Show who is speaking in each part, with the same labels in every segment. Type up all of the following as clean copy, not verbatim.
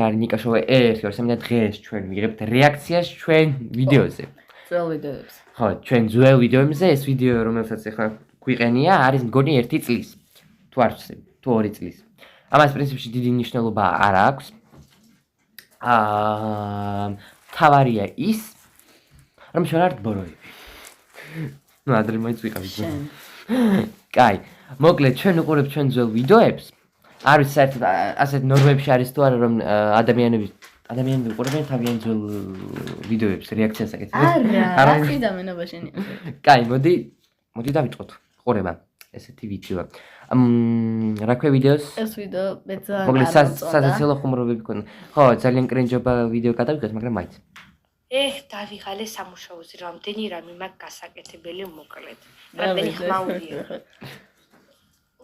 Speaker 1: არის ნიკა შოვა 1-2-3 დღეს ჩვენ ვიღებთ რეაქციას ჩვენ ვიდეოზე.
Speaker 2: ძველ ვიდეოებზე.
Speaker 1: ხო, ჩვენ ძველ ვიდეოებზე ეს ვიდეო რომელსაც ახლა გვიყენია არის მგონი 1 წლის. თუ არ ვცდები, თუ 2 წლის. ამას პრინციპში დიდი მნიშვნელობა არ აქვს. თავარია ის, რომ ჩვენ არ ბოროები. ნუ ადრე მაინც ვიყავით. კაი, მოკლედ ჩვენ უყურებთ ჩვენ ძველ ვიდეოებს. არ ვიცი საერთოდ ასეთ ნორმებში არის თუ არა რომ ადამიანები უყურებენ თავიანთ ძველ ვიდეოებს რეაქციას აკეთებენ.
Speaker 2: არა, რა წინამენობა შენი.
Speaker 1: კაი, მოდი დავიწყოთ ყურება ესეთი ვიდეოა. რა ქვია ვიდეოს?
Speaker 2: ეს ვიდეო მე ძალიან
Speaker 1: მოკლედ სასაცილო ხუმრობები ქონდა. ხო, ძალიან კრინჯობა ვიდეო გადავიღეთ, მაგრამ მაინც.
Speaker 3: დავიღალე სამუშაოზე რამდენი რამე მაგ გასაკეთებელი მოკლედ. რამდენი ხმაურია.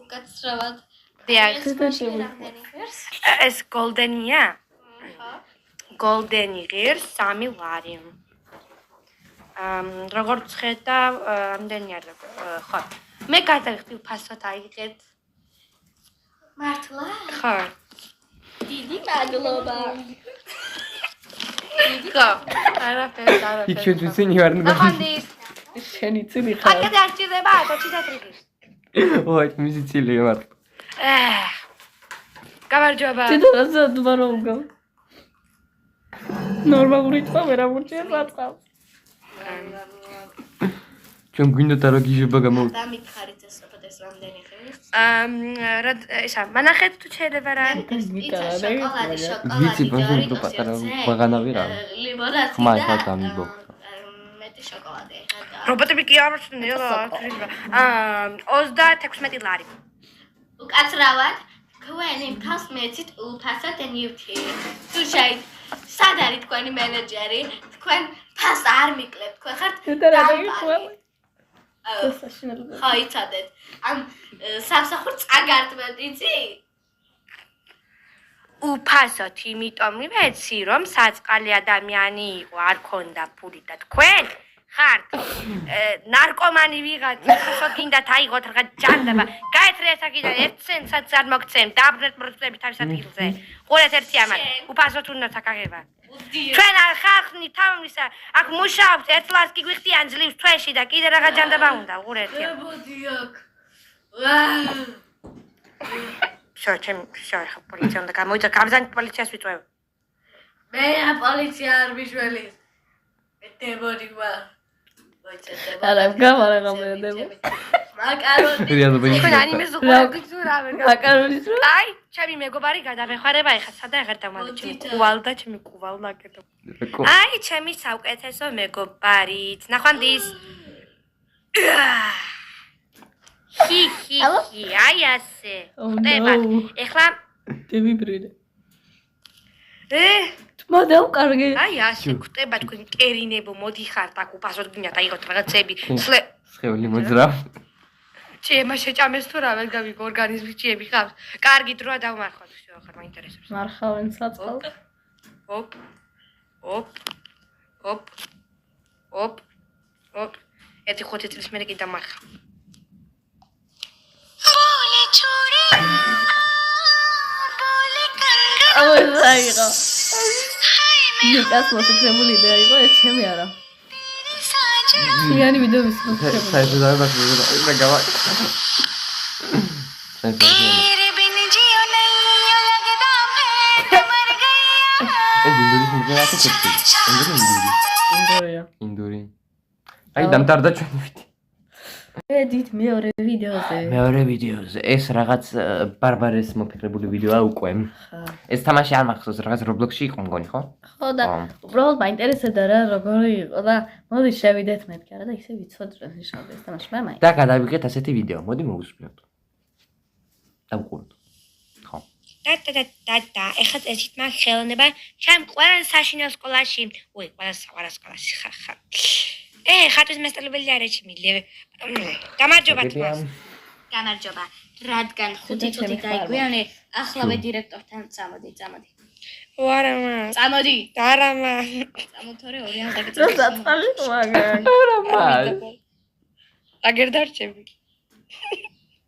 Speaker 4: უკაცრავად.
Speaker 3: ეს გოლდენია? გოლდენი ღირს 3 ლარი. როგორც ხედა, რამდენი არის? ხო. მე გადავიხდი ფასოთ აიღეთ.
Speaker 4: მართლა?
Speaker 3: ხო.
Speaker 4: დიდი მადლობა.
Speaker 3: ხო. არაფერი.
Speaker 1: იქ ჩვენ ვიზენი ვარ ნუ.
Speaker 3: ახანდის.
Speaker 2: შენი წილი ხარ.
Speaker 3: აკეთე არ ჭირდება, კოჩი დატრიგის.
Speaker 1: ოი, მისი წილია მართლა.
Speaker 3: გამარჯობა.
Speaker 2: თვითონაც დუბაროვგა. ნორმალური თვა ვერ ამორჩია საწყავს.
Speaker 1: ჩვენ გვინდა და რა გიჟება გამო.
Speaker 4: დამითხარით ეს სოფოდეს რამდენი ხნის?
Speaker 3: ისა, მანახეთ თუ შეიძლება რა.
Speaker 4: პიცა, შოკოლადი,
Speaker 1: ვიცი,
Speaker 4: შოკოლადი,
Speaker 1: თუ პატარა ბაღანა ვიღავ.
Speaker 4: ლიმონადი.
Speaker 1: ხმა ხა დამიბო.
Speaker 4: მეტი შოკოლადი.
Speaker 3: რობოტები კი არ ვწნია რა. 36 ლარი.
Speaker 4: უკაცრავად, თქვენი მთას მეცით უფასოდ ნივთი. თუ შეიძლება სად არის თქვენი მენეჯერი? თქვენ ფას არ მიკლებთ, თქვენ ხართ დამპალი. ხო, იცოდეთ. ამ სამსახურს წაგართმევთ, იცი?
Speaker 3: უფასოდ, იმიტომ ვეცი, რომ საწყალი ადამიანი იყო, არ ქონდა ფული და თქვენ ხართ ნარკომანი ვიღაც, უშოთ გინდათ აიღოთ რაღაც ჯანდაბა. გაეთრიეთ აქედან 1 ცენტსაც არ მოგცემ, დააბრუნეთ პროცესები თავის ადგილზე. ყურეთ ერთი ამან, უფასოდ უნდა თაკაღება. ჩვენ ხალხი თავისა, აქ მუშაობთ, 1 ლარს კი გვიხდიან ძლივს თვეში და კიდე რაღაც ჯანდაბა უნდა, ყურეთ.
Speaker 4: მოდი აქ.
Speaker 3: შო, პოლიცია უნდა გამოვიდა, გამზანით პოლიციას ვიწვევ.
Speaker 4: მე პოლიცია არ მიშველის. მე დემონი ვარ.
Speaker 2: არა, გამარა გამოდები.
Speaker 4: მაკარონი.
Speaker 3: თქვენ ანიმეს უყურებთ თუ რა ვერ
Speaker 2: მაკარონის რო?
Speaker 3: აი, ჩემი მეგობარი გადამეხარება ეხა სადა აღარ დამალე ჩემი კუვალდა, ჩემი კუვალდა აკეთებ. აი, ჩემი საუკეთესო მეგობარიც. ნახვანდის. ჰი, აი ასე. ხტებათ. ეხლა
Speaker 2: დევიბრიდე. მოდელ კარგი.
Speaker 3: აი ასე ხტება თქვენ კერინებო მოდიხართ აქ უფასოდ გინდათ აიღოთ რაღაცები.
Speaker 1: სხეული მოძრავ.
Speaker 3: ჭიება შეჭამეს თუ რა ვერ გავიგო ორგანიზმის ჭიები ხავს. კარგი დროა დავმარხოთ, всё, ხარ მაინტერესებს.
Speaker 2: მარხავენ საწყალ.
Speaker 3: ოპ. ერთი 5 წლის მერე კი დამარხა.
Speaker 2: აიღო. ნიკას მოსწრებული იდეა იყო, ეს ჩემი არა.იანი ვიდეო ვისწრებ.
Speaker 1: საერთოდ არ მაქვს რა გავა. ინდური. აი დამტარდა ჩვენი ვიდეო.ედით
Speaker 2: მეორე ვიდეოზე.
Speaker 1: მეორე ვიდეოზე. ეს რაღაც ბარბარეს მოფიქრებული ვიდეოა უკვე. ეს თამაში არ მახსოვს, რაღაც Roblox-ში იყო მგონი, ხო?
Speaker 2: ხო და უბრალოდ მაინტერესებდა რა როგორი იყო და მოდი შევიდეთ მეთქი არა და ისე ვიცოდეთ რა ნიშნავს ეს თამაში მე მაინტერესებს.
Speaker 1: და გადავიღეთ ასეთი ვიდეო. მოდი მოვუსმინოთ. დავუყუროთ. ხო.
Speaker 3: და ეხლა ესეთ მაგ ხელოვნება ჩემ ყველა საშინო სკოლაში, ყველა სკოლაში ხა. ხატვის მასწავლებელი არა ჩემი. გამარჯობა თმას.
Speaker 4: გამარჯობა. რადგან 5 წუთი გაიგვიანე,ახლავე დირექტორთან წამოდი.
Speaker 3: ვარამა.
Speaker 4: წამოდი.
Speaker 3: დარამა.
Speaker 4: წამოთორე 2 ან დაგიწევ.
Speaker 2: რა საწყალი მაგარ.
Speaker 1: არამა.
Speaker 3: აგერ დარჩები.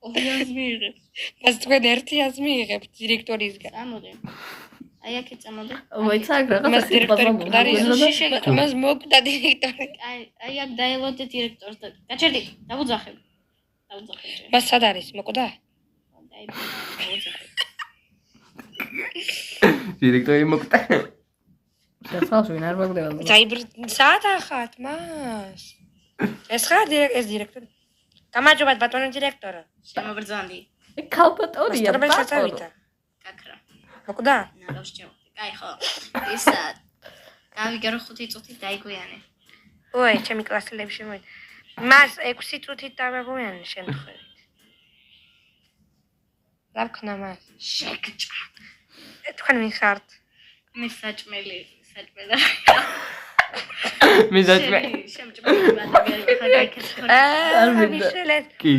Speaker 4: 200 მიიღებ.
Speaker 3: მას თქვენ 100 მიიღებთ დირექტორისგან.
Speaker 4: წამოდი. აი აქეთ წამოდე.
Speaker 2: ვაიცაგ რაღაცა
Speaker 3: მას დირექტორი მკვდარი
Speaker 4: შეგეძლო.
Speaker 3: მას მოკვდა დირექტორი.
Speaker 4: აი აქ დაელოდე დირექტორს და გაჩერდი, დავუძახებ.
Speaker 3: მას სად არის მოკვდა?
Speaker 4: აი დავუძახებ.
Speaker 1: დირექტორი მოკვდა.
Speaker 2: დასალს ვინ არ მოგდება.
Speaker 3: სად ახათ მას? ეს ხარ დირექტორი. გამარჯობა ბატონო დირექტორო.
Speaker 4: შემოგრძანდი.
Speaker 2: კალპატორია.
Speaker 3: მასწავლებელი.
Speaker 4: კაკრა.
Speaker 3: მოკვდა?
Speaker 4: ნაავს ჩემო. კაი ხო. ის გავიგერო 5 წუთით დაიგვიანე.
Speaker 3: ой, ჩემი კლასელები შემოი. მას 6 წუთით დავაგვიანე შემთხვევით. რა ვქნა მას?
Speaker 4: შეგჭა.
Speaker 3: თქვენ ვინ ხართ?
Speaker 4: მე საჭმელი. შემჭმელი ადამიანები ხარ გაიქცეთ.
Speaker 2: არ მინდა.
Speaker 3: მიშელეთ.
Speaker 1: კი.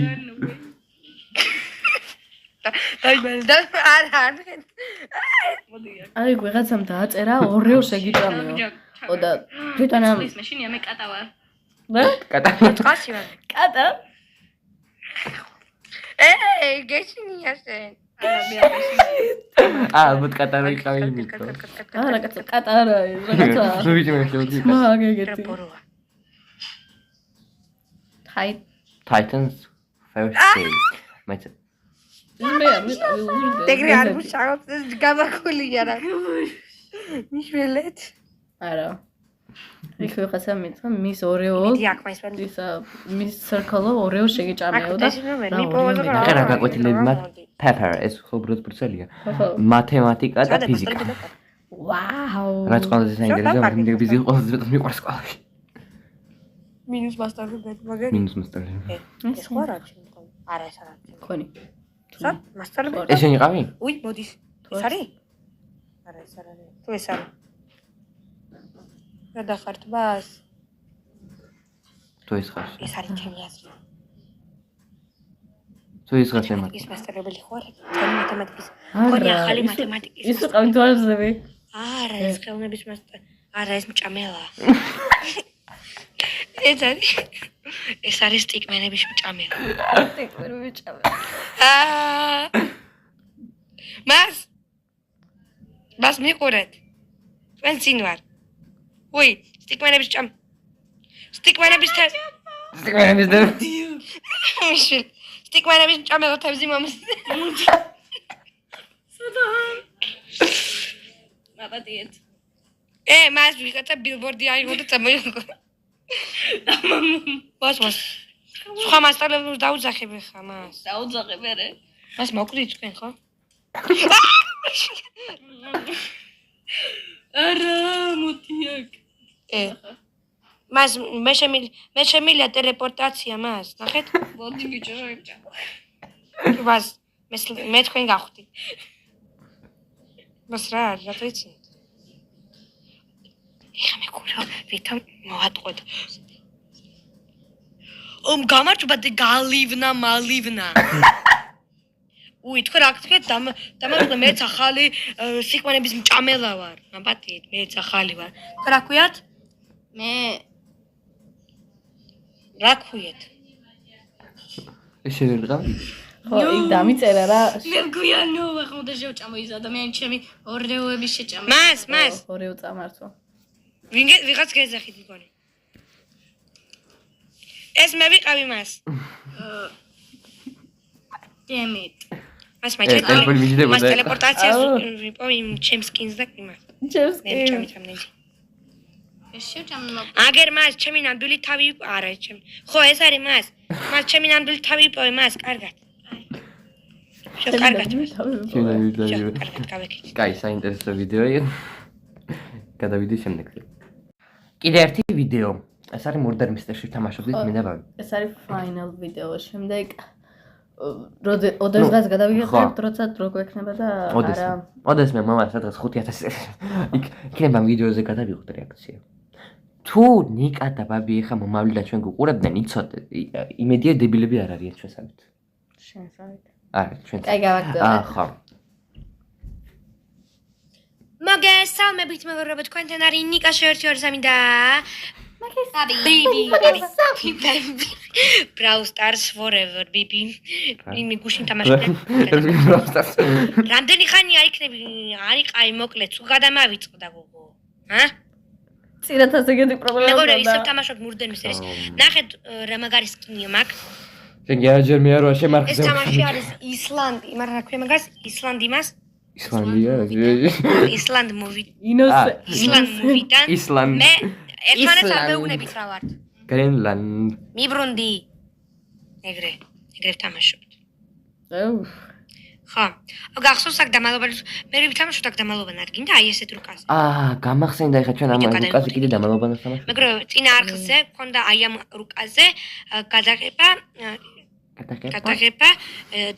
Speaker 3: და არ.
Speaker 2: აი ვიღაცამ დააწერა ორეო შეგიტანეო. ოდა თვითონ ამ
Speaker 4: ის მაშინ მე კატა ვარ.
Speaker 2: რა?
Speaker 1: კატა.
Speaker 3: წყალში ვარ.
Speaker 2: კატა?
Speaker 3: გეჩინია შენ.
Speaker 1: ალბათ კატა რო იყავი იმიტომ.
Speaker 2: არა კატა კატა არა რაღაცა.
Speaker 1: ნუ ვიცი მე შევდი.
Speaker 2: მაგეგეთი.
Speaker 1: Titans first day. მაიცა.
Speaker 2: მე ვურდე.
Speaker 3: ეგრე არ მუშაობ გამახულია რა. მიშველეთ.
Speaker 2: არა. იქ ვიღაცა მითხრა მის ორეო.
Speaker 3: მიდი აქ მაის ვერ.
Speaker 2: ისა მის circle-ო ორეო შეგიჭამეო და
Speaker 1: რა გაკვეთილები მათ pepper ეს ხო უბრალოდ ბრცელია. მათემატიკა და ფიზიკა.
Speaker 2: ვაუ.
Speaker 1: რაც ყველაზე საინტერესოა მაგნიტური ფიზიკა ყველაზე მეტად მიყვარს სკოლაში.
Speaker 3: მინუს მასტარები მაგარი.
Speaker 1: მინუს მასტარები.
Speaker 3: ეს ხო რა შემდგომ? არა ეს არა.
Speaker 2: ქონი.
Speaker 3: სად? მასტარები?
Speaker 1: ეს შენ იყავი?
Speaker 3: უი, მოდის. ეს არის? არა ეს არ არის. თუ ეს არის. რა დახართ ბას?
Speaker 1: თუ ეს ხარ.
Speaker 3: ეს არის ჩემი აზრი.
Speaker 1: თუ ეს ხარ შემო.
Speaker 3: ის მასტარებელი ხო არა? ჩემი მათემატიკის. ხონი ახალი მათემატიკის.
Speaker 2: ის ყავი თვალზები.
Speaker 3: არა, ეს ხელნების მასტარ. არა, ეს მჭამელა. ეს არის სტიკმენების მჭამელა.
Speaker 2: სტიკმენები ჭამე.
Speaker 3: მას მიყურეთ. თქვენ წინ ვარ. უი, სტიკმენების ჭამ. სტიკმენების სტიკმენების ჭამელა თევზი მომს.
Speaker 4: მაპატიეთ.
Speaker 3: მას ვიღაცა ბილბორდი აიღო და წამოიღო. მას. სხვა მასწავლებლებს დაუძახებ ხა მას.
Speaker 4: დაუძახე მერე.
Speaker 3: მას მოკვდით თქვენ ხო?
Speaker 4: არა, მოდიაკ.
Speaker 3: მას მე შემილია ტელეპორტაცია მას, ნახეთ?
Speaker 4: მოდი ბიჭო, შეჭა.
Speaker 3: მას მე თქვენ გავხდი. მას რა ვიცით? ეხა მე გულო ვითომ მოატყოდ. გამარჯობა და გალივნა მალივნა. უი, თქვენ რა გქეთ დამაყდა მეც ახალი სიკვანების მჭამელა ვარ. მაპატიეთ, მეც ახალი ვარ. თქვენ რა ქვიათ?
Speaker 4: მე
Speaker 3: რა ქვიეთ?
Speaker 1: ეს შეიძლება?
Speaker 2: ხო, იქ დამიწერა რა.
Speaker 4: მე გვიანო ახლა შევჭამო ის ადამიანი ჩემი ორეოების შეჭამა.
Speaker 3: მას.
Speaker 2: ორეო წამართვა.
Speaker 3: ვიღაც გეზახით მგონი. ეს მე ვიყავი მას.
Speaker 4: დემეთ.
Speaker 3: მას მაიჭერდა.
Speaker 1: ტელეფონი მიჯდებოდა.
Speaker 3: მას ტელეპორტაციას ვიპოვი ჩემს სკინს და იმას.
Speaker 2: ჩემს
Speaker 3: მე ჩემი თამნეჯი.
Speaker 4: ეს შევჭამო.
Speaker 3: აგერ მას ჩემი ნამდვილი თავი არა ჩემი. ხო, ეს არის მას. მას ჩემი ნამდვილი თავი ვიპოვე მას, კარგად. კარგად.
Speaker 1: კაი, საინტერესო ვიდეოია. გადავიდე შემდეგზე. კიდე ერთი ვიდეო. ეს არის Murder Mystery-ში თამაშობდით მე და ბაბი.
Speaker 2: ეს არის final ვიდეო. შემდეგ ოდესღაც გადავიღებთ, როცა დრო გვექნება და არა.
Speaker 1: ოდეს მე მამა სადღაც 5000 იქნება ვიდეოზე გადავიღოთ რეაქცია. თუ ნიკა და ბაბი ეხა მომავლიდან ჩვენ გუყურებდნენ, იცოდე, იმედია დებილები არ არიან ჩვენსავით.
Speaker 2: შენსავით.
Speaker 1: არა, ჩვენ.
Speaker 2: კაი, გავაგზავნე.
Speaker 1: ხო.
Speaker 3: მოგესალმებით მეგობრებო, თქვენთან არის ნიკა 1 2 3 და
Speaker 4: მაგის ბიბი.
Speaker 3: Brawl Stars forever, baby. იმი გუშინ თამაშობდი. რამდენი ხანია იქნები? არის კაი, მოკლედ, თუ გადამავიწყდა გოგო. ჰა?
Speaker 2: წირათას ეგეთი პრობლემა
Speaker 3: მეგობრები,
Speaker 2: მქონდა.
Speaker 3: ისევ თამაშობ მურდენის ეს. ნახეთ რა მაგარი სკინია მაქვს.
Speaker 1: შენ გიარჯერ მე არ ვარ
Speaker 3: ეს
Speaker 1: შემარხზე.
Speaker 3: თამაში არის ისლანდი, მაგრამ რა ქვია მაგას? ისლანდი მას?
Speaker 1: ისლანდია.
Speaker 3: ისლანდ მოვი. ისლანდ მოვიდან.
Speaker 1: ისლანდ.
Speaker 3: მე ერთმანეთს არ მეუბნებით რა ვართ.
Speaker 1: გრენლანდ.
Speaker 3: მიბრუნდი. ეგრე ვთამაშობთ. ხო. გახსოვს აქ დამალობანი მე ვთამაშობ აქ დამალობანი არ გინდა აი ესეთ რუკაზე.
Speaker 1: გამახსენდა ეხლა ჩვენ ამ რუკაზე კიდე დამალობანას თამაშობთ.
Speaker 3: მაგრამ წინა არხზე მქონდა აი ამ რუკაზე გადაღება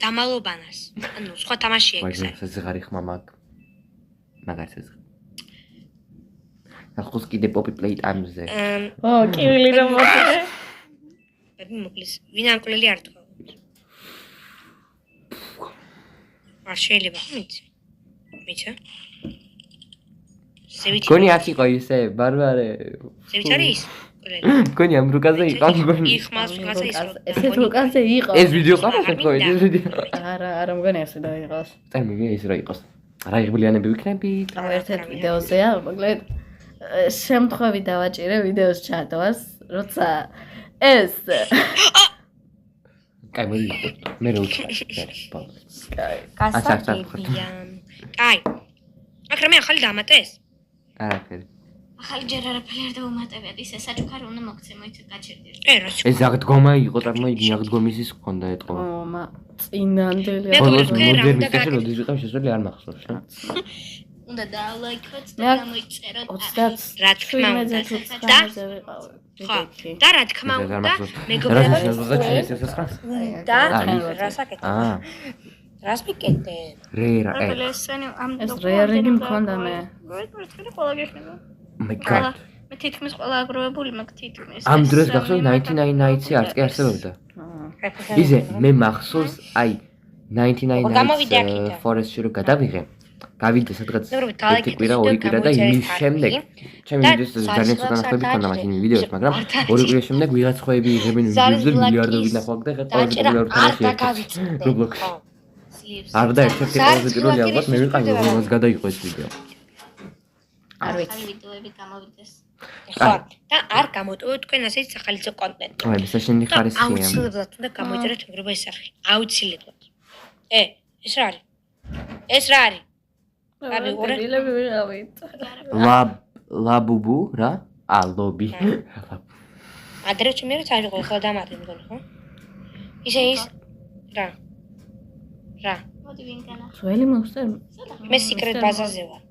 Speaker 3: დამალობანას. ანუ სხვა თამაშია ეს.
Speaker 1: ვაი, ზღარი ხმა მაგარს ეს. ახლა კიდე პოპი პლეი ტაიმზე.
Speaker 2: კივილი რომ მოხდა.
Speaker 3: ბები მოკლის. ვინ ამკლელი არ თქვა. არ შეიძლება ხმით. მიცა. ზევით.
Speaker 1: გონი აქ იყო ისე, ბარბარე.
Speaker 3: ზევით არის?
Speaker 1: გონი ამ რუკაზე იყო, გონი.
Speaker 3: იხმას რუკაზე ის.
Speaker 2: ესეთ რუკაზე იყო.
Speaker 1: ეს ვიდეო ყავს ეს ვიდეო.
Speaker 2: არა მგონი ასე და იყოს.
Speaker 1: წარმოვიდგინე ის რა იყოს. რა იღბლიანები ვიქნებით?
Speaker 2: ამ ერთ-ერთ ვიდეოზეა, მოკლედ შემთხვევით დავაჭირე ვიდეოს ჩატვას, როცა ეს
Speaker 1: კაი, მე რო ვუჩვენ.
Speaker 3: გასაგებია. კაი. აკრა მე ახალი დამატეს?
Speaker 1: არაფერი.
Speaker 4: ახალი ჯერ არაფერი არ დაუმატებიათ, ისე საჩუქარი უნდა მოგცე, მოიცეთ გაჩერდეთ.
Speaker 3: რა
Speaker 1: ეს აღდგომა იყო, წარმოიდგინე აღდგომის ის ჰქონდა ეტყო.
Speaker 2: წინანდელი
Speaker 1: ბოლოს მოდერნის წესი როდის ვიყავ შესული არ მახსოვს რა.
Speaker 4: უნდა დაალაიქოთ და გამოიწეროთ.
Speaker 2: 30
Speaker 3: რა თქმა უნდა. ხო, და რა თქმა უნდა,
Speaker 1: მეგობრებო,
Speaker 3: და რას აკეთებ? რას მიკეთე?
Speaker 1: რერა,
Speaker 2: ეს რეარინგი მქონდა მე.
Speaker 4: ყველა გეხნება.
Speaker 1: my god.
Speaker 4: მე თითქმის ყველა აგროვებული მაქვს თითქმის.
Speaker 1: ამ დროს გახსოვს 99 nights-ი არც კი არსებობდა. იზე მე მახსოვს, აი 99 nights forest-ში რო გადავიღე. გავიდე სადღაც ერთი კვირა, ორი კვირა და იმის შემდეგ ჩემი ვიდეოს ძალიან ცოტა ნახევარი ქონდა მაშინ ვიდეოს, მაგრამ ორი კვირის შემდეგ ვიღაც ხვეები იღებენ ვიდეოზე მილიარდობით ნახვაკ და ეხლა ყველაზე პოპულარული თამაშია Roblox. არ და ერთ-ერთი ყველაზე პირველი ალბათ მე ვიყავი რომელსაც გადაიღო ეს ვიდეო.
Speaker 2: არ ვიცი.
Speaker 4: ახალი ვიდეოები გამოვიდეს.
Speaker 3: ხო, და არ გამოტოვოთ თქვენ ასეთ სახალისო კონტენტი.
Speaker 1: აი, საშენი ხარისხია.
Speaker 3: აუცილებლად უნდა გამოიწეროთ მეგობრებო ეს სახე. აუცილებლად. ეს რა არის? ეს რა არის?
Speaker 1: ლაბუბუ რა? ლობი.
Speaker 3: ადრე ჩემი რა წაიღო ხო დამატე მგონი ხო? ისე ის რა?
Speaker 4: მოდი ვინ განა.
Speaker 2: ძველი მონსტერ.
Speaker 3: მე სიკრეტ ბაზაზე ვარ.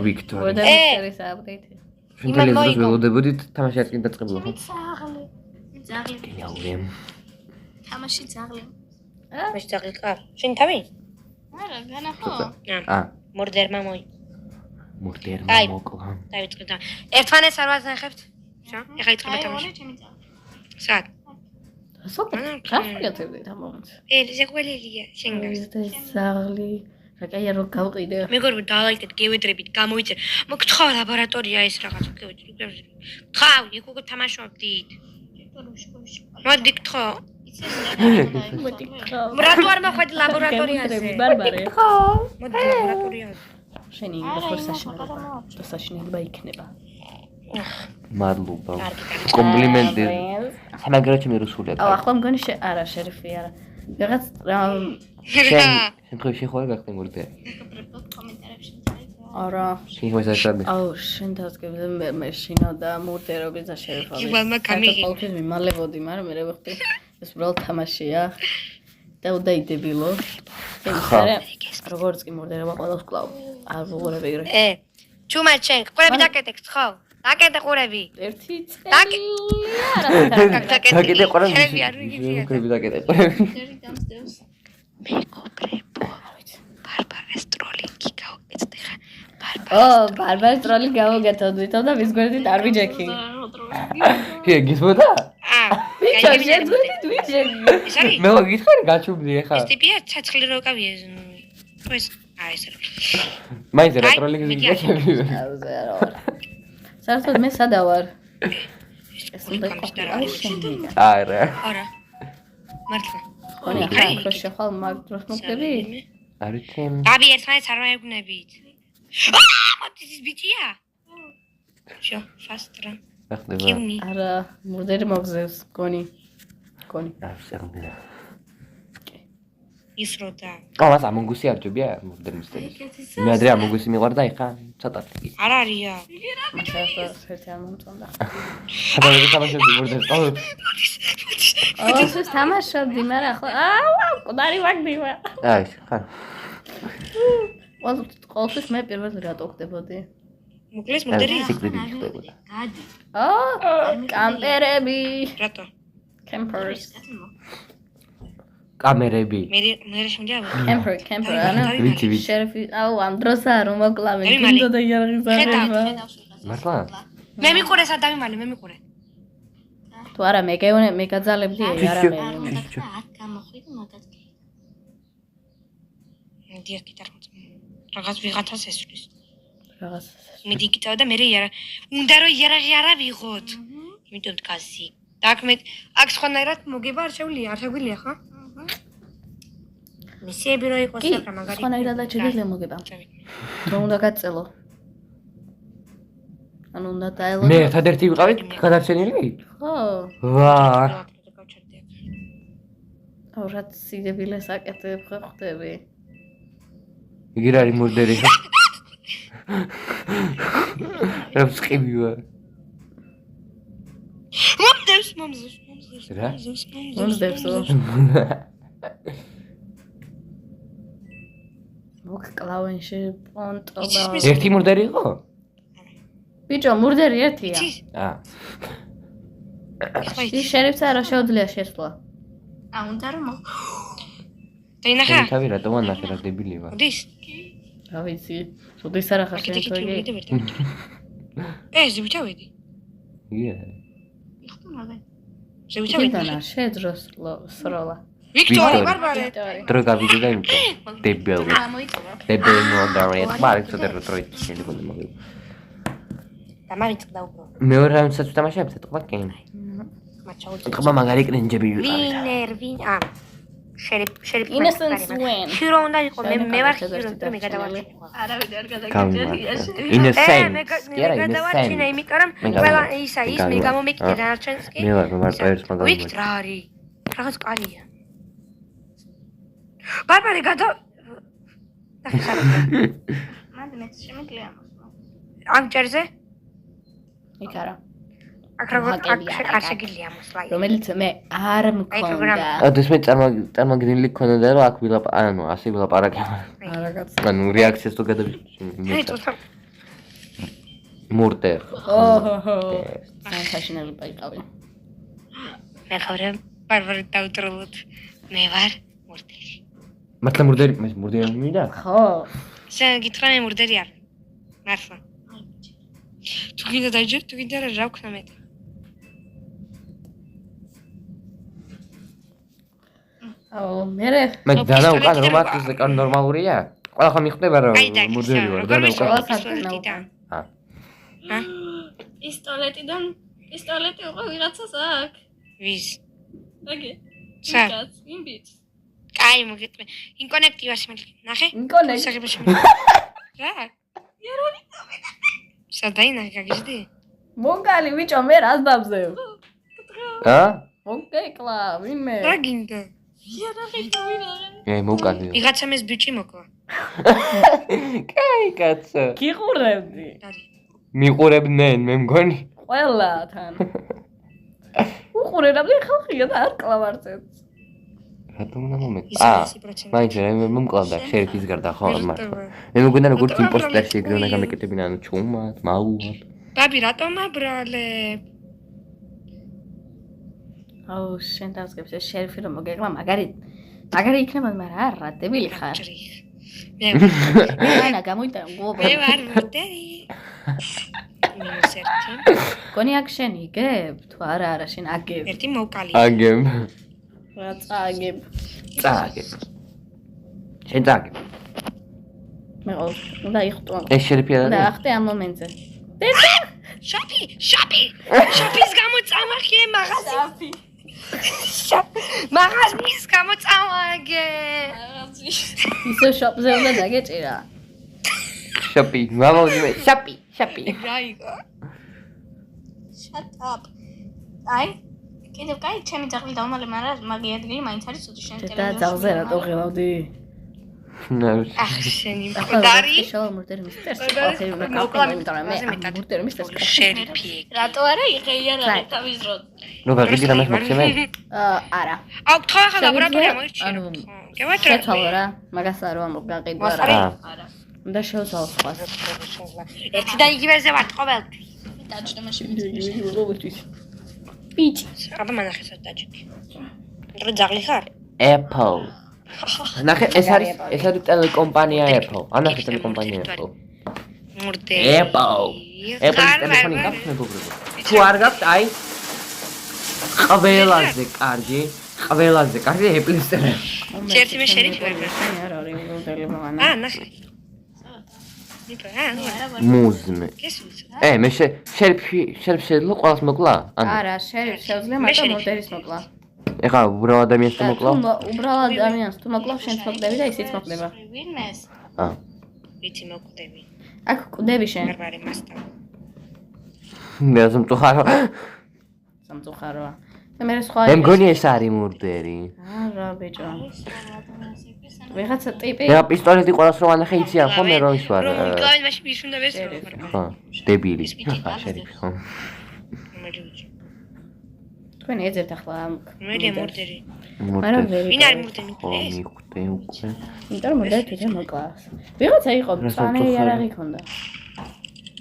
Speaker 1: ვიქტორი.
Speaker 2: ორდერის აპდეიტი.
Speaker 1: შენ ტელევიზორს ველოდებოდით თამაში არ კიდე დაწყებულა ხო?
Speaker 4: ძაღლი.
Speaker 1: გინიაურემ.
Speaker 4: თამაში ძაღლი.
Speaker 3: მე ძაღლი ყარ. შენ თავი?
Speaker 4: არა, განა ხო?
Speaker 3: მორდერმა მოი.
Speaker 1: მორდერმა მოკლა.
Speaker 3: დაიწყე და ერთმანეთს არ ვაზნახებთ? ეხა იწყება თამაში. სად?
Speaker 2: ხაფიათებდით ამ მომენტს.
Speaker 3: ეს ყველია შენ გას.
Speaker 2: ზაღლი. რაკაია რო გავყიდე.
Speaker 3: მეგობრებო, დაალაიქეთ, გევედრებით, გამოიწერ. მოგთხოვ ლაბორატორია ეს რაღაც გევედრებით. ხავ, იქ უკვე თამაშობდით. მოდი გთხოვ.
Speaker 2: მოდი გთხოვ.
Speaker 3: რატო არ მოხვედი ლაბორატორიაზე?
Speaker 2: ბარბარე.
Speaker 3: მოდი ლაბორატორიაზე.
Speaker 2: შენი საშინელება იქნება.
Speaker 1: მადლობა. კომპლიმენტი. სამაგრო ჩემი რუსულია.
Speaker 2: ახლა მგონი არა შერიფი არა. რაღაც
Speaker 1: შემთხვევაში ხო არ გახდე მორდერი?
Speaker 4: კომენტარებში
Speaker 2: არა.
Speaker 1: შენ მოსაცადე.
Speaker 2: შენ დასგებდა მე შინა და მორდერობის და შერიფავი.
Speaker 3: იბალმა გამიღი.
Speaker 2: ყოველთვის მიმალებოდი, მაგრამ მე ვიხდი ეს უბრალოდ თამაშია. და უდაიდებილო. როგორც კი მორდერება ყველას კლავ. არ ვუღურებ ეგრე.
Speaker 3: ჩუმად შენ, ყურები დაკეთე, ხო? დაკეთე ყურები.
Speaker 2: ერთი წელი.
Speaker 1: დაკეთე ყურები.
Speaker 3: მეგობრებო, ბარბარეს ტროლინგი გავუკეთე ხა.
Speaker 2: ბარბარეს ტროლინგი გავუკეთოთ და ვის გვერდით არ ვიჯექი.
Speaker 1: გისმოდა?
Speaker 2: ბიჭო, შენ გვერდით ვიჯექი.
Speaker 3: ეს არის?
Speaker 1: მე გითხარი გაჩუბდი ხა.
Speaker 3: ეს ტიპია ცაცხლი როკავია. ეს ეს
Speaker 1: მაინც რა ტროლინგი ვიჯექი.
Speaker 2: საერთოდ მე სადა ვარ? ეს უნდა ყოფილიყო შენი.
Speaker 1: არა.
Speaker 3: არა. მართლა.
Speaker 2: ხონი ახლა რო შეხვალ მაგ დროს მოგდები?
Speaker 1: არ ვიცი.
Speaker 3: დაბი ერთმანეთს არ მაებუნებით. მოდი ის ბიჭია. შო, ფასტრა.
Speaker 1: ახლა
Speaker 3: კიუნი.
Speaker 2: არა, მურდერი მოგზევს, გონი.
Speaker 1: არ შეგვიძლია.
Speaker 3: ის როდა.
Speaker 1: ყავს ამონგუსი არჯობია მურდერ მისტერი. მე ადრე ამონგუსი მიყვარდა ეხა ცოტა კი.
Speaker 3: არ არია.
Speaker 2: მაშინ ერთი არ მომწონდა.
Speaker 1: ხადავე თამაშობდი მურდერს.
Speaker 2: ეს თამაშობდი, მაგრამ ახლა ყდარი ვაგდივა.
Speaker 1: აი, ხარ.
Speaker 2: ყოველთვის მე პირველად რატო ხდებოდი?
Speaker 3: მოკლეს მოდერი.
Speaker 1: სიკვდილი ხდებოდა.
Speaker 4: გადი.
Speaker 2: კამპერები.
Speaker 3: რატო?
Speaker 2: Campers.
Speaker 1: კამერები.
Speaker 3: მე შემიძლია.
Speaker 2: Camper, ანა.
Speaker 1: ვიცი.
Speaker 2: შერიფი, ამ დროს არ მოკლავენ. კიდო და იარაღის აღება.
Speaker 1: მართლა?
Speaker 3: მე მიყურე სადამი მალე, მე მიყურე.
Speaker 2: თუ არა მე გაძალებდი არა მე.
Speaker 4: აქ გამოხვიდე მაგაცი.
Speaker 3: დიახ, კიდარ მოწმე. რაღაც ვიღაცას ესვრის.
Speaker 2: რაღაც.
Speaker 3: მე დიგიტავ და მე იარა. უნდა რომ იარაღი არა ვიღოთ. იმიტომ დგასი. და აქ სხვანაირად მოგება არ შეგვიძლია ხო? მისიები რო იყოს რა მაგარი.
Speaker 2: სხვანაირად შეიძლება მოგება. რა უნდა გაწელო? ანუ უნდა დაელოდო.
Speaker 1: მე ერთადერთი ვიყავით გადარჩენილი?
Speaker 2: ხო.
Speaker 1: ვაა.
Speaker 2: რა სიდებილეს აკეთებ ხდები?
Speaker 1: იგი რა არის მურდერი? რა ვსყიდია? მომზევს. რა?
Speaker 2: მომზევსო. მოგკლავენში პონტობა.
Speaker 1: ერთი მურდერი იყო?
Speaker 2: ბიჭო, მურდერი ერთია.
Speaker 1: აა.
Speaker 2: ის შერიფს არა შეუძლია შესვლა.
Speaker 4: უნდა რომ
Speaker 3: დაინახა?
Speaker 1: თავი რატომ ანახე რა დებილი ვარ?
Speaker 3: მოდის?
Speaker 2: რა ვიცი, სუდის არა ხარ შენ თოგი.
Speaker 3: ზევიჩავედი.
Speaker 1: ია.
Speaker 3: ზევიჩავედი.
Speaker 2: კიდანა შეძროს სროლა.
Speaker 3: ვიქტორი, ბარბარე.
Speaker 1: დრო გავიდე და იმიტომ. დებილი. დებილი მოდარეთ. მარიქ ცოტა დროით შეიძლება მოგივი.
Speaker 3: და მარიწყდა უფრო.
Speaker 1: მეორე რაუნდსაც ვთამაშებ, ეთქვა კი.
Speaker 3: მაჩაუც.
Speaker 1: ეთქვა მაგარი კრინჯები ვიყავით.
Speaker 3: ვინერ შერიფ
Speaker 2: Innocence win.
Speaker 3: ჰირო უნდა იყო მე ვარ ჰირო და მე გადავარჩინე.
Speaker 4: არავინ არ გადაგიჭერია.
Speaker 1: Innocence.
Speaker 3: მე გადავარჩინე, იმიტომ რომ ყველა ისა ის მე გამომეკიდე დანარჩენს კი.
Speaker 1: მე ვარ პაერს მაგარი.
Speaker 3: ვიქთ რა არის? რაღაც კარია. ბარბარე გადა
Speaker 4: მანდ მე შემიძლია მოსვლა.
Speaker 3: ამ ჭერზე?
Speaker 2: იქ არა.
Speaker 3: აქ როგორ არ შეგიძლია მოსვლა.
Speaker 2: რომელიც მე არ მქონდა.
Speaker 1: ეს მე წარმოგიდგენილი ქონოდა რომ აქ ანუ ასე ვილაპარაკებ.
Speaker 2: არა კაცო.
Speaker 1: ანუ რეაქციას თუ გადავიდე. მურდერ.
Speaker 2: ოჰო. სანთაშინელი პაიყავი.
Speaker 3: მე ხარ ბარბარე დაუტროლოთ. მე ვარ მურდერი.
Speaker 1: მართლა მურდერი მინდა?
Speaker 2: ხო.
Speaker 3: შენ გითხრა მე მურდერი არ. მართლა. თუ გინდა დაიჯერ, თუ გინდა რა ვქნა მე.
Speaker 2: აუ მე
Speaker 1: დანა უკან რომ აქ ის კან ნორმალურია? ყველა ხომ მიხვდება რომ მურდერი ვარ, დანა
Speaker 3: უკან.
Speaker 4: პისტოლეტი უყო ვიღაცას აქ.
Speaker 3: ვის?
Speaker 4: აგე.
Speaker 3: სა?
Speaker 4: იმბიც.
Speaker 3: კაი მოგეთმე. ინკონექტი ვარ შემიძლია. ნახე?
Speaker 2: ინკონექტი.
Speaker 3: საღება შემიძლია. რა?
Speaker 4: იარონი
Speaker 3: სადაინა გაგიჟდი?
Speaker 2: მოგალი ბიჭო მე რას დავზევ?
Speaker 1: ა?
Speaker 2: მოგეკლა ვინმე?
Speaker 3: რა გინდა?
Speaker 4: იარაღი დავიღე.
Speaker 1: მე მოკალი.
Speaker 3: ვიღაცამ ეს ბიჭი მოკლა.
Speaker 1: კაი კაცო.
Speaker 2: გიყურებდი.
Speaker 3: არის.
Speaker 1: მიყურებდნენ მე მგონი.
Speaker 2: ყველათან. უყურებდი ხალხია და არ კლავარცებს.
Speaker 1: რატომ უნდა მომეკ?
Speaker 3: ის პროცენტი.
Speaker 1: მაინც მე მომკლავდა შერიფის გარდა ხო მართლა. მე მგონი როგორც იმპოსტერში ეგრენა გამეკეთებინა ანუ ჩუმად, მაუად.
Speaker 3: ბაბი რატომ აბრალე?
Speaker 2: აუ შენ დავსკებს ეს შერიფი რომ მოგეკლა მაგარი იქნება მაგრამ არა დებილი ხარ.
Speaker 3: მე
Speaker 2: ანა გამოიტან გლობალ.
Speaker 3: მე ვარ მურდერი. მინუს ერთი.
Speaker 2: გონი აქ შენ იგებ? თუ არა შენ აგებ.
Speaker 3: ერთი მოვკალი.
Speaker 1: აგებ.
Speaker 2: რა წაგებ.
Speaker 1: წაგებ. შენ წაგებ.
Speaker 2: მე უნდა იხტო.
Speaker 1: ეს შერიფი
Speaker 2: და
Speaker 1: არის?
Speaker 2: ახტე ამ მომენტზე.
Speaker 3: შოპის გამო წამახიე მაღაზი. მაღაზის გამო წავაგე.
Speaker 2: ისე შოპზე უნდა დაგეჭირა.
Speaker 1: შოპი, მამაოდიმე, შოპი.
Speaker 3: რაიგო.
Speaker 4: Shut up. აი, კიდევ კაი, ჩემი ძაღლი დავმალე, მაგრამ მაგი ადგილი მაინც არის ცოტა შენ
Speaker 2: და ძალზე რატო ღელავდი?
Speaker 3: ახ შენი მკვდარი.
Speaker 2: მურდერი მისტერს. ახლა უნდა გავყავი, იმიტომ რომ მე მურდერი მისტერს.
Speaker 3: შერიფი.
Speaker 4: რატო არა იყეია რა თავის დრო.
Speaker 1: ნუ გაიგდი რა მეხმარჩემე?
Speaker 2: არა.
Speaker 3: აქ თხა ლაბორატორია მოიჭირო. გევაჭრე.
Speaker 2: შეცვალო რა, მაგას არ ვამბობ გაყიდვა რა.
Speaker 4: არა.
Speaker 2: უნდა შევცვალო სხვას.
Speaker 3: ერთი და იგივეზე ვარ ყოველთვის.
Speaker 4: დაჭდომაში.
Speaker 2: პიჭი.
Speaker 3: აბა მანახესაც დაჭიქი. რო ძაღლი ხარ?
Speaker 1: Apple. ნახე, ეს არის ტელეკომპანია Apple. ანახე ტელეკომპანია Apple.
Speaker 3: მურდერი.
Speaker 1: Apple. Apple-ის ტელეფონი გაქვს მეგობრებო. თუ არ გაქვთ, აი ყველაზე კარგი Apple-ის ტელეფონი.
Speaker 3: ერთი მე შერიფი ვარ.
Speaker 2: არ არის მოდელი მოვანა.
Speaker 3: ნახე.
Speaker 1: მუზმე. მე შერიფი შეიძლება ყველას მოკლა?
Speaker 2: არა, შეუძლია მაგრამ მოდელის მოკლა.
Speaker 1: ეხლა უბრალოდ ადამიანს თუ მოკლა?
Speaker 2: უბრალოდ ადამიანს თუ მოკლა, შენც მოკლები და ისიც მოკლება.
Speaker 4: ვინმეს?
Speaker 3: ვიცი მოკვდები.
Speaker 2: აქ კვდები შენ.
Speaker 3: მერვარი მასთან.
Speaker 1: მე ზამწუხარო.
Speaker 2: სამწუხაროა. და მე სხვა
Speaker 1: მე მგონი ეს არის მურდერი.
Speaker 2: არა ბიჭო. ვიღაცა ტიპი.
Speaker 1: მე პისტოლეტი ყველას რო ანახე იციან ხო მე რომ ის ვარ.
Speaker 3: გამი მაშინ ის უნდა ვესწრო.
Speaker 1: ხო, დებილი. ხა შერიფი ხო.
Speaker 2: თქვენ ეძებთ ახლა ამ
Speaker 3: მე მურდერი.
Speaker 2: მაგრამ ვერ
Speaker 3: ვინ არის მურდერი?
Speaker 1: ხო, მიხვდე უკვე.
Speaker 2: იმიტომ რომ მოდელი თვითონ მოკლას. ვიღაცა იყო წანე იარაღი ქონდა.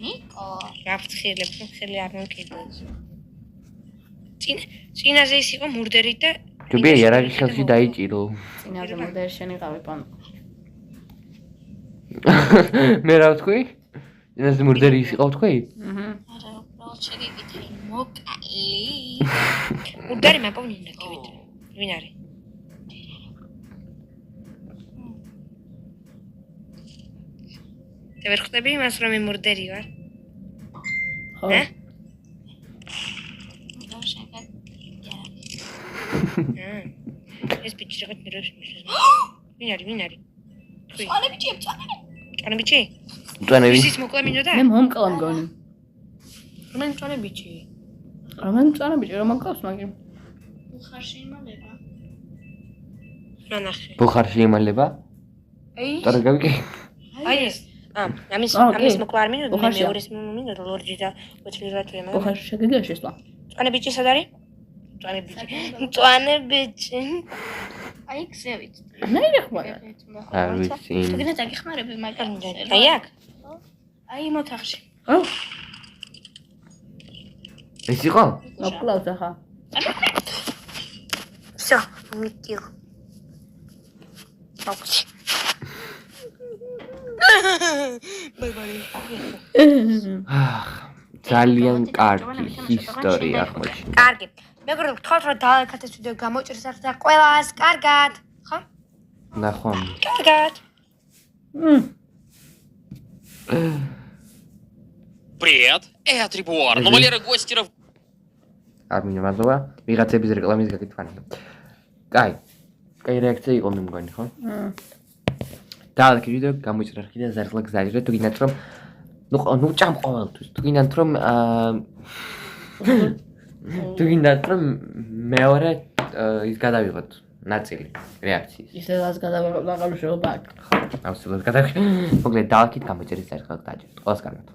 Speaker 4: ნიკო.
Speaker 3: გაფრთხილებ, ხელი არ მოკიდოს. წინაზე ის იყო მურდერი და
Speaker 1: ჯობია იარაღი ხელში დაიჭირო.
Speaker 2: წინაზე მოდელი შენ იყავი პანკ.
Speaker 1: მე რა ვთქვი? წინაზე მურდერი ის იყო ვთქვი?
Speaker 4: არა, უბრალოდ შეგიკითხე, მოკალი.
Speaker 3: მურდერი მაპოვნინდა კიდე. ვინ არის? და ვერ ხვდები იმას რომ მე მურდერი ვარ?
Speaker 2: ხო.
Speaker 3: ეს ბიჭი რაღაც მირებს მისვენ. ვინ არის?
Speaker 4: წვანე ბიჭი.
Speaker 3: წვანე ბიჭი?
Speaker 1: წვანე ვინ?
Speaker 3: ის მოკლა მინდოდა?
Speaker 2: მე მომკლა მგონი.
Speaker 3: რომელი წვანე ბიჭი?
Speaker 2: რომელი წვანე ბიჭი რომ მოკავს მაგრამ
Speaker 4: უხარში იმალება.
Speaker 3: ნახე.
Speaker 1: ბუხარში იმალება?
Speaker 3: აი.
Speaker 1: და რა გავიკე?
Speaker 3: აი ეს. ამის მოკლა არ მინდოდა, მე მეორეს მინდოდა ლორჯი და ვეთლირატვე მაგრამ.
Speaker 2: ბუხარში შეგიძლია შესვლა.
Speaker 3: წვანე ბიჭი სად არის? წვანე ბიჭი.
Speaker 4: აი გზევით.
Speaker 2: ნაირ ხმარა.
Speaker 1: არ ვიცი.
Speaker 4: შეგიძლია დაგეხმარები მაგას.
Speaker 3: აი აქ.
Speaker 4: აი მოთახში.
Speaker 2: ხო?
Speaker 1: ეს იყო?
Speaker 2: მოკლავს ახლა.
Speaker 3: Всё, მიტიო. აუჩი.
Speaker 1: ძალიან კარგი ისტორია აღმოჩნდა.
Speaker 3: კარგი. მეგობრებო, გთხოვთ რომ დავაკეთოთ ეს ვიდეო გამოჭრეს და ყველას კარგად, ხო?
Speaker 1: ნახო.
Speaker 3: კარგად.
Speaker 5: Привет, это Трибуар. Ну, Валера Гостеров.
Speaker 1: არ მინდა მადლობა. ვიღაცების რეკლამის გაკეთვანი. კაი რეაქცია იყო მე მგონი, ხო? დავაკეთე ვიდეო, გამოიწერა კიდე ზარხლა გზაჯრე, თუ გინდათ რომ ნუ ჭამ ყოველთვის. თუ გინდათ რომ მეორე ის გადავიღოთ ნაწილი რეაქციის.
Speaker 2: ისე რაც გადავიღოთ, მაგრამ შეუბაკ.
Speaker 1: აუცილებლად გადავიღე. მოკლედ დავაკეთე გამოიწერა ზარხლა გზაჯრე. ყველას კარგად.